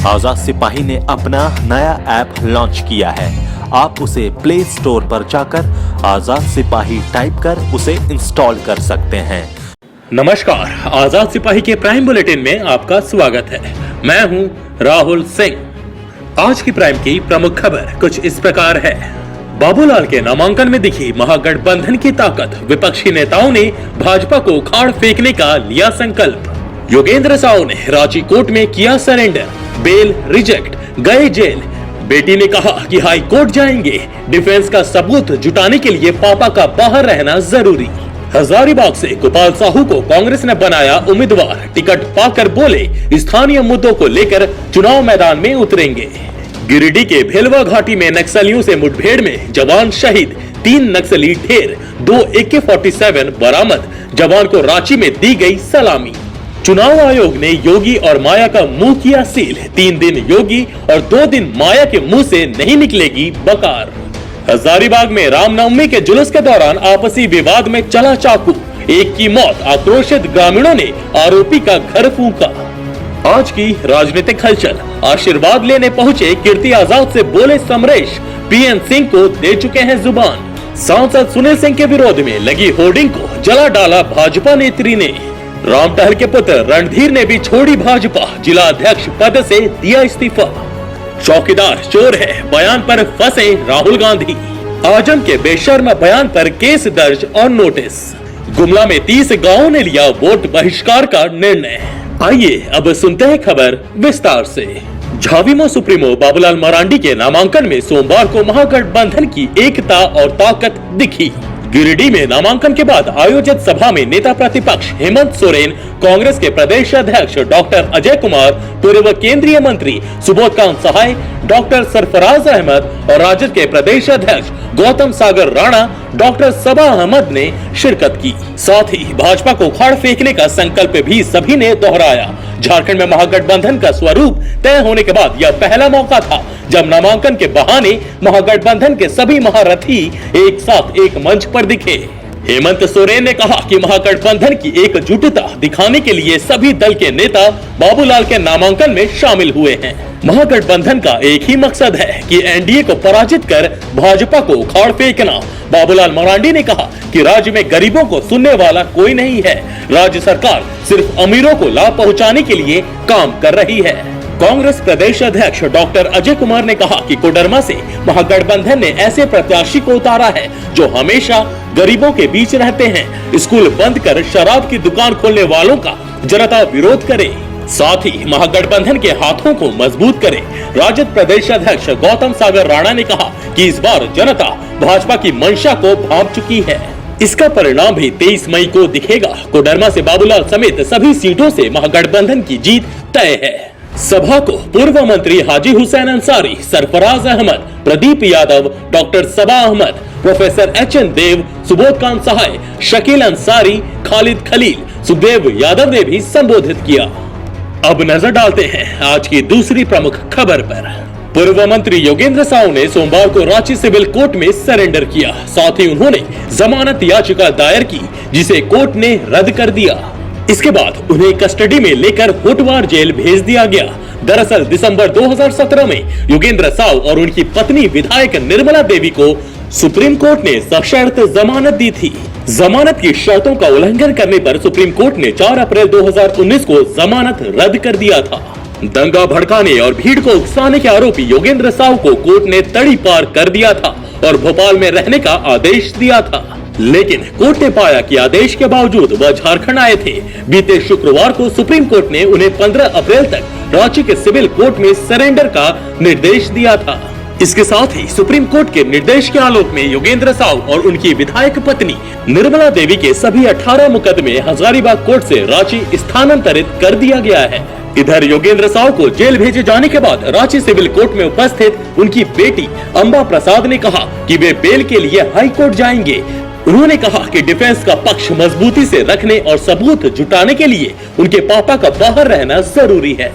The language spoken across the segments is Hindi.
आजाद सिपाही ने अपना नया ऐप लॉन्च किया है। आप उसे प्ले स्टोर पर जाकर आजाद सिपाही टाइप कर उसे इंस्टॉल कर सकते हैं। नमस्कार, आजाद सिपाही के प्राइम बुलेटिन में आपका स्वागत है। मैं हूं राहुल सिंह। आज की प्राइम की प्रमुख खबर कुछ इस प्रकार है। बाबूलाल के नामांकन में दिखी महागठबंधन की ताकत, विपक्षी नेताओं ने भाजपा को उखाड़ फेंकने का लिया संकल्प। योगेंद्र साहू ने रांची कोर्ट में किया सरेंडर, बेल रिजेक्ट, गए जेल। बेटी ने कहा कि हाई कोर्ट जाएंगे, डिफेंस का सबूत जुटाने के लिए पापा का बाहर रहना जरूरी। हजारीबाग से गोपाल साहू को कांग्रेस ने बनाया उम्मीदवार, टिकट पाकर बोले स्थानीय मुद्दों को लेकर चुनाव मैदान में उतरेंगे। गिरिडीह के भेलवा घाटी में नक्सलियों से मुठभेड़ में जवान शहीद, 3 नक्सली ढेर, 2 AK-47 बरामद। जवान को रांची में दी गई सलामी। चुनाव आयोग ने योगी और माया का मुंह किया सील, 3 दिन योगी और 2 दिन माया के मुंह से नहीं निकलेगी बकार। हजारीबाग में रामनवमी के जुलूस के दौरान आपसी विवाद में चला चाकू, एक की मौत। आक्रोशित ग्रामीणों ने आरोपी का घर फूंका। आज की राजनीतिक हलचल, आशीर्वाद लेने पहुंचे कीर्ति आजाद से बोले समरेश, PN सिंह को दे चुके हैं जुबान। सांसद सुनील सिंह के विरोध में लगी होर्डिंग को जला डाला भाजपा नेत्री ने। राम टहल के पुत्र रणधीर ने भी छोड़ी भाजपा, जिला अध्यक्ष पद से दिया इस्तीफा। चौकीदार चोर है बयान पर फंसे राहुल गांधी, आजम के बेशर्म बयान पर केस दर्ज और नोटिस। गुमला में 30 गांवों ने लिया वोट बहिष्कार का निर्णय। आइए अब सुनते हैं खबर विस्तार से। झाविमो सुप्रीमो बाबूलाल मरांडी के नामांकन में सोमवार को महागठबंधन की एकता और ताकत दिखी। गिरिडीह में नामांकन के बाद आयोजित सभा में नेता प्रतिपक्ष हेमंत सोरेन, कांग्रेस के प्रदेश अध्यक्ष डॉक्टर अजय कुमार, पूर्व केंद्रीय मंत्री सुबोधकांत सहाय, डॉक्टर सरफराज अहमद और राजद के प्रदेश अध्यक्ष गौतम सागर राणा, डॉक्टर सबा अहमद ने शिरकत की। साथ ही भाजपा को उखाड़ फेंकने का संकल्प भी सभी ने दोहराया। झारखंड में महागठबंधन का स्वरूप तय होने के बाद यह पहला मौका था जब नामांकन के बहाने महागठबंधन के सभी महारथी एक साथ एक मंच पर दिखे। हेमंत सोरेन ने कहा कि महागठबंधन की एकजुटता दिखाने के लिए सभी दल के नेता बाबूलाल के नामांकन में शामिल हुए हैं। महागठबंधन का एक ही मकसद है कि एनडीए को पराजित कर भाजपा को उखाड़ फेंकना। बाबूलाल मरांडी ने कहा कि राज्य में गरीबों को सुनने वाला कोई नहीं है। राज्य सरकार सिर्फ अमीरों को लाभ पहुंचाने के लिए काम कर रही है। कांग्रेस प्रदेश अध्यक्ष डॉक्टर अजय कुमार ने कहा कि कोडरमा से महागठबंधन ने ऐसे प्रत्याशी को उतारा है जो हमेशा गरीबों के बीच रहते हैं। स्कूल बंद कर शराब की दुकान खोलने वालों का जनता विरोध करे, साथ ही महागठबंधन के हाथों को मजबूत करे। राजद प्रदेश अध्यक्ष गौतम सागर राणा ने कहा कि इस बार जनता भाजपा की मंशा को भांप चुकी है। इसका परिणाम भी 23 मई को दिखेगा। कोडरमा से बाबूलाल समेत सभी सीटों से महागठबंधन की जीत तय है। सभा को पूर्व मंत्री हाजी हुसैन अंसारी, सरफराज अहमद, प्रदीप यादव, डॉक्टर सबा अहमद, प्रोफेसर HN देव, सुबोधकांत सहाय, शकील अंसारी, खालिद खलील, सुखदेव यादव ने भी संबोधित किया। अब नजर डालते हैं आज की दूसरी प्रमुख खबर पर। पूर्व मंत्री योगेंद्र साहू ने सोमवार को रांची सिविल कोर्ट में सरेंडर किया। साथ ही उन्होंने जमानत याचिका दायर की, जिसे कोर्ट ने रद्द कर दिया। इसके बाद उन्हें कस्टडी में लेकर होटवार जेल भेज दिया गया। दरअसल दिसंबर 2017 में योगेंद्र साहू और उनकी पत्नी विधायक निर्मला देवी को सुप्रीम कोर्ट ने सशर्त जमानत दी थी। जमानत की शर्तों का उल्लंघन करने पर सुप्रीम कोर्ट ने 4 अप्रैल 2019 को जमानत रद्द कर दिया था। दंगा भड़काने और भीड़ को उकसाने के आरोपी योगेंद्र साहू को कोर्ट ने तड़ी पार कर दिया था और भोपाल में रहने का आदेश दिया था। लेकिन कोर्ट ने पाया कि आदेश के बावजूद वह झारखंड आए थे। बीते शुक्रवार को सुप्रीम कोर्ट ने उन्हें 15 अप्रैल तक रांची के सिविल कोर्ट में सरेंडर का निर्देश दिया था। इसके साथ ही सुप्रीम कोर्ट के निर्देश के आलोक में योगेंद्र साहू और उनकी विधायक पत्नी निर्मला देवी के सभी 18 मुकदमे हजारीबाग कोर्ट से रांची स्थानांतरित कर दिया गया है। इधर योगेंद्र साहू को जेल भेजे जाने के बाद रांची सिविल कोर्ट में उपस्थित उनकी बेटी अंबा प्रसाद ने कहा कि वे बेल के लिए हाई कोर्ट जाएंगे। उन्होंने कहा कि डिफेंस का पक्ष मजबूती से रखने और सबूत जुटाने के लिए उनके पापा का बाहर रहना जरूरी है।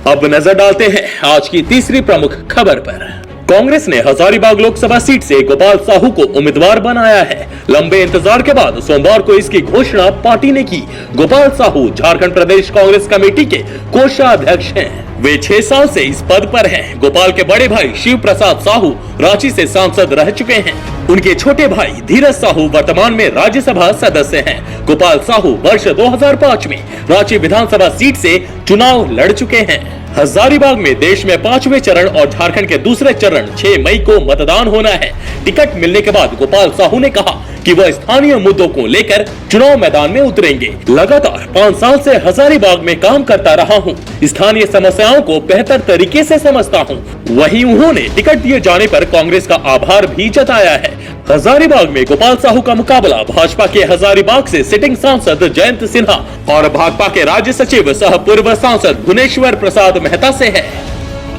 अब नजर डालते हैं आज की तीसरी प्रमुख खबर पर। कांग्रेस ने हजारीबाग लोकसभा सीट से गोपाल साहू को उम्मीदवार बनाया है। लंबे इंतजार के बाद सोमवार को इसकी घोषणा पार्टी ने की। गोपाल साहू झारखंड प्रदेश कांग्रेस कमेटी के कोषाध्यक्ष हैं। वे 6 साल से इस पद पर हैं। गोपाल के बड़े भाई शिव प्रसाद साहू रांची से सांसद रह चुके हैं। उनके छोटे भाई धीरज साहू वर्तमान में राज्यसभा सदस्य हैं। गोपाल साहू वर्ष 2005 में रांची विधानसभा सीट से चुनाव लड़ चुके हैं। हजारीबाग में देश में 5वें चरण और झारखंड के दूसरे चरण 6 मई को मतदान होना है। टिकट मिलने के बाद गोपाल साहू ने कहा कि वह स्थानीय मुद्दों को लेकर चुनाव मैदान में उतरेंगे। लगातार 5 साल से हजारीबाग में काम करता रहा हूं, स्थानीय समस्याओं को बेहतर तरीके से समझता हूं। वहीं उन्होंने टिकट दिए जाने पर कांग्रेस का आभार भी जताया है। हजारीबाग में गोपाल साहू का मुकाबला भाजपा के हजारीबाग से सिटिंग सांसद जयंत सिन्हा और भाजपा के राज्य सचिव सह पूर्व सांसद भुवनेश्वर प्रसाद मेहता से है।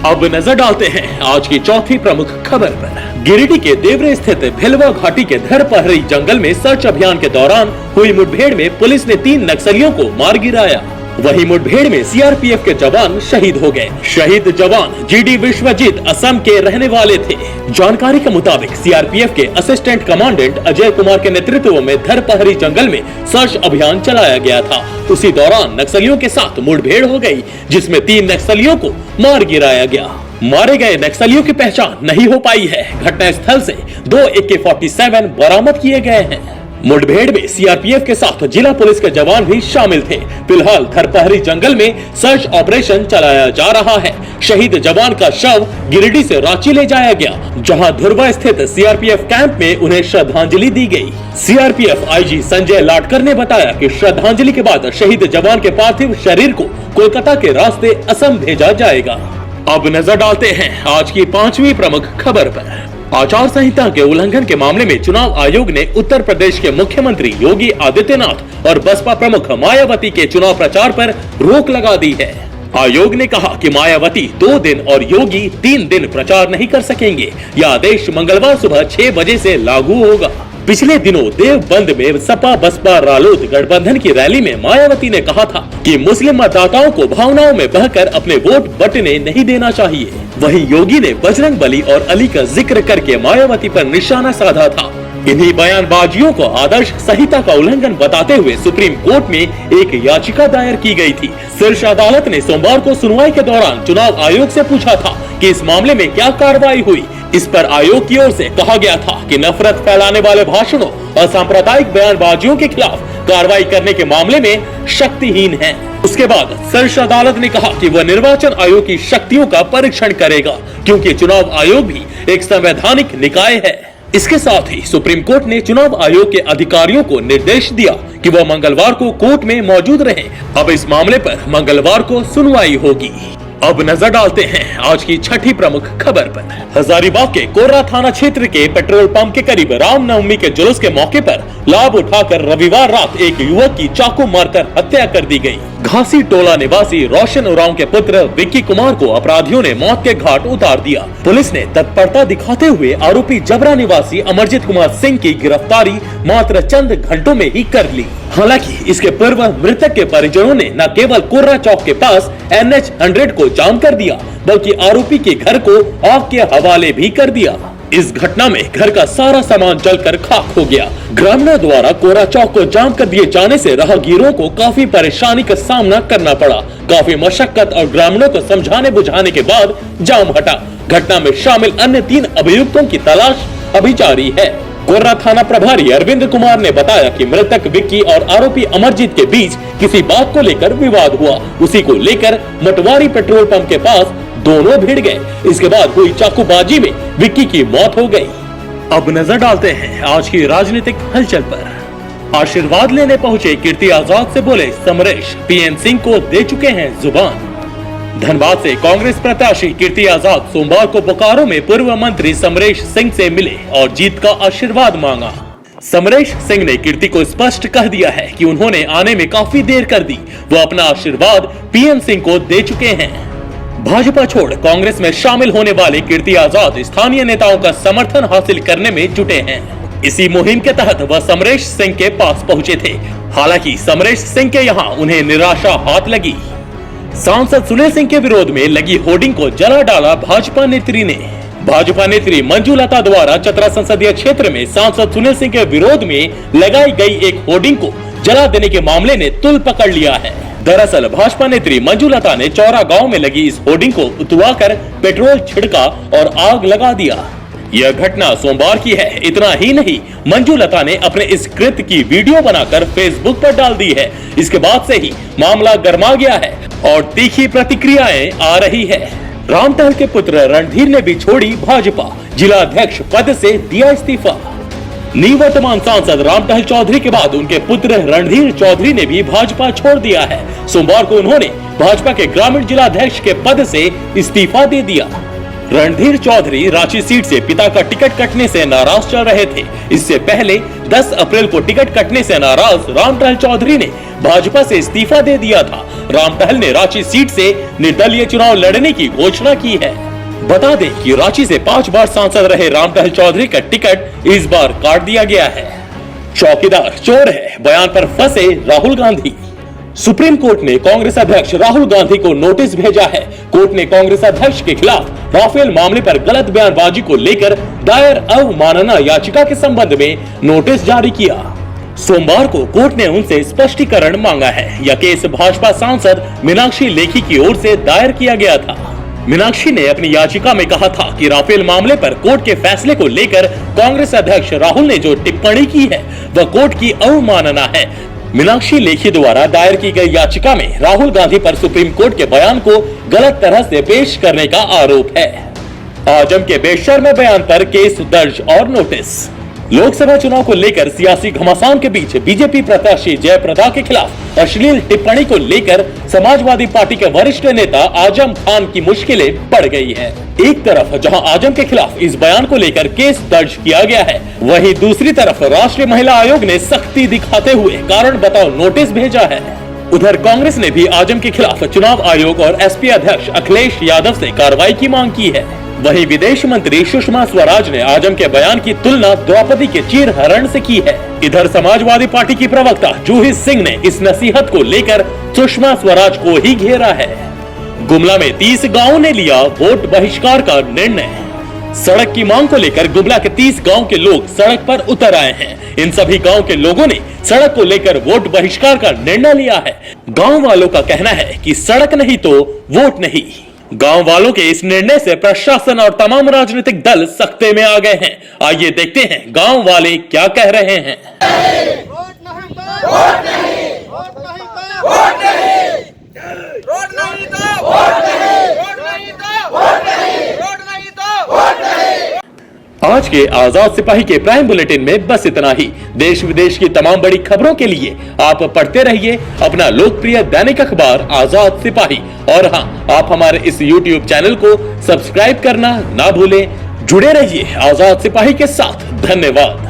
अब नजर डालते हैं आज की चौथी प्रमुख खबर पर। गिरिडीह के देवरे स्थित भिलवा घाटी के धरपहरी जंगल में सर्च अभियान के दौरान हुई मुठभेड़ में पुलिस ने 3 नक्सलियों को मार गिराया। वहीं मुठभेड़ में सीआरपीएफ के जवान शहीद हो गए। शहीद जवान जीडी विश्वजीत असम के रहने वाले थे। जानकारी के मुताबिक सीआरपीएफ के असिस्टेंट कमांडेंट अजय कुमार के नेतृत्व में धरपहरी जंगल में सर्च अभियान चलाया गया था। उसी दौरान नक्सलियों के साथ मुठभेड़ हो गई, जिसमें 3 नक्सलियों को मार गिराया गया। मारे गए नक्सलियों की पहचान नहीं हो पाई है। घटना स्थल से 2 AK-47 बरामद किए गए हैं। मुठभेड़ में सीआरपीएफ के साथ जिला पुलिस के जवान भी शामिल थे। फिलहाल धरपहरी जंगल में सर्च ऑपरेशन चलाया जा रहा है। शहीद जवान का शव गिरिडीह से रांची ले जाया गया, जहां धुरवा स्थित सीआरपीएफ कैंप में उन्हें श्रद्धांजलि दी गई। सीआरपीएफ आईजी संजय लाटकर ने बताया कि श्रद्धांजलि के बाद शहीद जवान के पार्थिव शरीर को कोलकाता के रास्ते असम भेजा जाएगा। अब नजर डालते हैं आज की 5वीं प्रमुख खबर पर। आचार संहिता के उल्लंघन के मामले में चुनाव आयोग ने उत्तर प्रदेश के मुख्यमंत्री योगी आदित्यनाथ और बसपा प्रमुख मायावती के चुनाव प्रचार पर रोक लगा दी है। आयोग ने कहा कि मायावती 2 दिन और योगी 3 दिन प्रचार नहीं कर सकेंगे। यह आदेश मंगलवार सुबह 6 बजे से लागू होगा। पिछले दिनों देवबंद में सपा बसपा रालोद गठबंधन की रैली में मायावती ने कहा था कि मुस्लिम मतदाताओं को भावनाओं में बहकर अपने वोट बटने नहीं देना चाहिए। वहीं योगी ने बजरंग बली और अली का जिक्र करके मायावती पर निशाना साधा था। इन्हीं बयानबाजियों को आदर्श संहिता का उल्लंघन बताते हुए सुप्रीम कोर्ट में एक याचिका दायर की गई थी। शीर्ष अदालत ने सोमवार को सुनवाई के दौरान चुनाव आयोग से पूछा था कि इस मामले में क्या कार्रवाई हुई। इस पर आयोग की ओर से कहा गया था कि नफरत फैलाने वाले भाषणों और सांप्रदायिक बयानबाजियों के खिलाफ कार्रवाई करने के मामले में शक्तिहीन है। उसके बाद शीर्ष अदालत ने कहा कि वह निर्वाचन आयोग की शक्तियों का परीक्षण करेगा, क्योंकि चुनाव आयोग भी एक संवैधानिक निकाय है। इसके साथ ही सुप्रीम कोर्ट ने चुनाव आयोग के अधिकारियों को निर्देश दिया कि वह मंगलवार को कोर्ट में मौजूद रहें। अब इस मामले पर मंगलवार को सुनवाई होगी। अब नजर डालते हैं आज की 6ठी प्रमुख खबर पर। हजारीबाग के कोर्रा थाना क्षेत्र के पेट्रोल पंप के करीब रामनवमी के जुलूस के मौके पर लाभ उठाकर रविवार रात एक युवक की चाकू मारकर हत्या कर दी गई। घासी टोला निवासी रोशन उरांव के पुत्र विक्की कुमार को अपराधियों ने मौत के घाट उतार दिया। पुलिस ने तत्परता दिखाते हुए आरोपी जबरा निवासी अमरजीत कुमार सिंह की गिरफ्तारी मात्र चंद घंटों में ही कर ली। हालांकि इसके पूर्व मृतक के परिजनों ने न केवल कोर्रा चौक के पास NH 100 को जाम कर दिया, बल्कि आरोपी के घर को आग के हवाले भी कर दिया। इस घटना में घर का सारा सामान जलकर खाक हो गया। ग्रामीणों द्वारा कोर्रा चौक को जाम कर दिए जाने से राहगीरों को काफी परेशानी का सामना करना पड़ा। काफी मशक्कत और ग्रामीणों को समझाने बुझाने के बाद जाम हटा। घटना में शामिल अन्य 3 अभियुक्तों की तलाश अभी जारी है। कोर्रा थाना प्रभारी अरविंद कुमार ने बताया कि मृतक विक्की और आरोपी अमरजीत के बीच किसी बात को लेकर विवाद हुआ। उसी को लेकर मटवारी पेट्रोल पंप के पास दोनों भिड़ गए। इसके बाद हुई चाकूबाजी में विक्की की मौत हो गई। अब नजर डालते हैं आज की राजनीतिक हलचल पर। आशीर्वाद लेने पहुंचे कीर्ति आजाद से बोले समरेश, PM सिंह को दे चुके हैं जुबान। धनबाद से कांग्रेस प्रत्याशी कीर्ति आजाद सोमवार को बोकारो में पूर्व मंत्री समरेश सिंह से मिले और जीत का आशीर्वाद मांगा। समरेश सिंह ने कीर्ति को स्पष्ट कह दिया है कि उन्होंने आने में काफी देर कर दी। वो अपना आशीर्वाद PM सिंह को दे चुके हैं। भाजपा छोड़ कांग्रेस में शामिल होने वाले कीर्ति आजाद स्थानीय नेताओं का समर्थन हासिल करने में जुटे हैं। इसी मुहिम के तहत वह समरेश सिंह के पास पहुंचे थे। हालांकि समरेश सिंह के यहाँ उन्हें निराशा हाथ लगी। सांसद सुनील सिंह के विरोध में लगी होर्डिंग को जला डाला भाजपा नेत्री ने। भाजपा नेत्री मंजू लता द्वारा चतरा संसदीय क्षेत्र में सांसद सुनील सिंह के विरोध में लगाई गई एक होर्डिंग को जला देने के मामले ने तुल पकड़ लिया है। दरअसल भाजपा नेत्री मंजुलता ने चौरा गांव में लगी इस होर्डिंग को उतरवाकर पेट्रोल छिड़का और आग लगा दिया। यह घटना सोमवार की है। इतना ही नहीं, मंजुलता ने अपने इस कृत्य की वीडियो बनाकर फेसबुक पर डाल दी है। इसके बाद से ही मामला गर्मा गया है और तीखी प्रतिक्रियाएं आ रही है। रामटहल के पुत्र रणधीर ने भी छोड़ी भाजपा, जिला अध्यक्ष पद से दिया इस्तीफा। निवर्तमान सांसद रामटहल चौधरी के बाद उनके पुत्र रणधीर चौधरी ने भी भाजपा छोड़ दिया है। सोमवार को उन्होंने भाजपा के ग्रामीण जिला अध्यक्ष के पद से इस्तीफा दे दिया। रणधीर चौधरी रांची सीट से पिता का टिकट कटने से नाराज चल रहे थे। इससे पहले 10 अप्रैल को टिकट कटने से नाराज रामटहल चौधरी ने भाजपा से इस्तीफा दे दिया था। रामटहल ने रांची सीट से निर्दलीय चुनाव लड़ने की घोषणा की है। बता दें कि रांची से 5 बार सांसद रहे रामटहल चौधरी का टिकट इस बार काट दिया गया है। चौकीदार चोर है, बयान पर फंसे राहुल गांधी। सुप्रीम कोर्ट ने कांग्रेस अध्यक्ष राहुल गांधी को नोटिस भेजा है। कोर्ट ने कांग्रेस अध्यक्ष के खिलाफ राफेल मामले पर गलत बयानबाजी को लेकर दायर अवमानना याचिका के संबंध में नोटिस जारी किया। सोमवार को कोर्ट ने उनसे स्पष्टीकरण मांगा है। यह केस भाजपा सांसद मीनाक्षी लेखी की ओर से दायर किया गया था। मीनाक्षी ने अपनी याचिका में कहा था कि राफेल मामले पर कोर्ट के फैसले को लेकर कांग्रेस अध्यक्ष राहुल ने जो टिप्पणी की है वह कोर्ट की अवमानना है। मीनाक्षी लेखी द्वारा दायर की गई याचिका में राहुल गांधी पर सुप्रीम कोर्ट के बयान को गलत तरह से पेश करने का आरोप है। आजम के बेशर्म बयान पर केस दर्ज और नोटिस। लोकसभा चुनाव को लेकर सियासी घमासान के बीच बीजेपी प्रत्याशी जयप्रदा के खिलाफ अश्लील टिप्पणी को लेकर समाजवादी पार्टी के वरिष्ठ नेता आजम खान की मुश्किलें बढ़ गई हैं। एक तरफ जहां आजम के खिलाफ इस बयान को लेकर केस दर्ज किया गया है, वहीं दूसरी तरफ राष्ट्रीय महिला आयोग ने सख्ती दिखाते हुए कारण बताओ नोटिस भेजा है। उधर कांग्रेस ने भी आजम के खिलाफ चुनाव आयोग और एसपी अध्यक्ष अखिलेश यादव से कार्रवाई की मांग की है। वहीं विदेश मंत्री सुषमा स्वराज ने आजम के बयान की तुलना द्रौपदी के चीरहरण से की है। इधर समाजवादी पार्टी की प्रवक्ता जूही सिंह ने इस नसीहत को लेकर सुषमा स्वराज को ही घेरा है। गुमला में 30 गांवों ने लिया वोट बहिष्कार का निर्णय। सड़क की मांग को लेकर गुमला के 30 गांव के लोग सड़क पर उतर आए हैं। इन सभी गांव के लोगों ने सड़क को लेकर वोट बहिष्कार का निर्णय लिया है। गांव वालों का कहना है कि सड़क नहीं तो वोट नहीं। गांव वालों के इस निर्णय से प्रशासन और तमाम राजनीतिक दल सख्ते में आ गए हैं। आइए देखते हैं गांव वाले क्या कह रहे हैं। वोट नहीं तो वोट नहीं, वोट नहीं तो वोट नहीं, वोट नहीं तो वोट नहीं, वोट नहीं तो वोट नहीं, वोट नहीं तो वोट नहीं। आज के आजाद सिपाही के प्राइम बुलेटिन में बस इतना ही। देश विदेश की तमाम बड़ी खबरों के लिए आप पढ़ते रहिए अपना लोकप्रिय दैनिक अखबार आजाद सिपाही। और हाँ, आप हमारे इस YouTube चैनल को सब्सक्राइब करना ना भूलें। जुड़े रहिए आजाद सिपाही के साथ। धन्यवाद।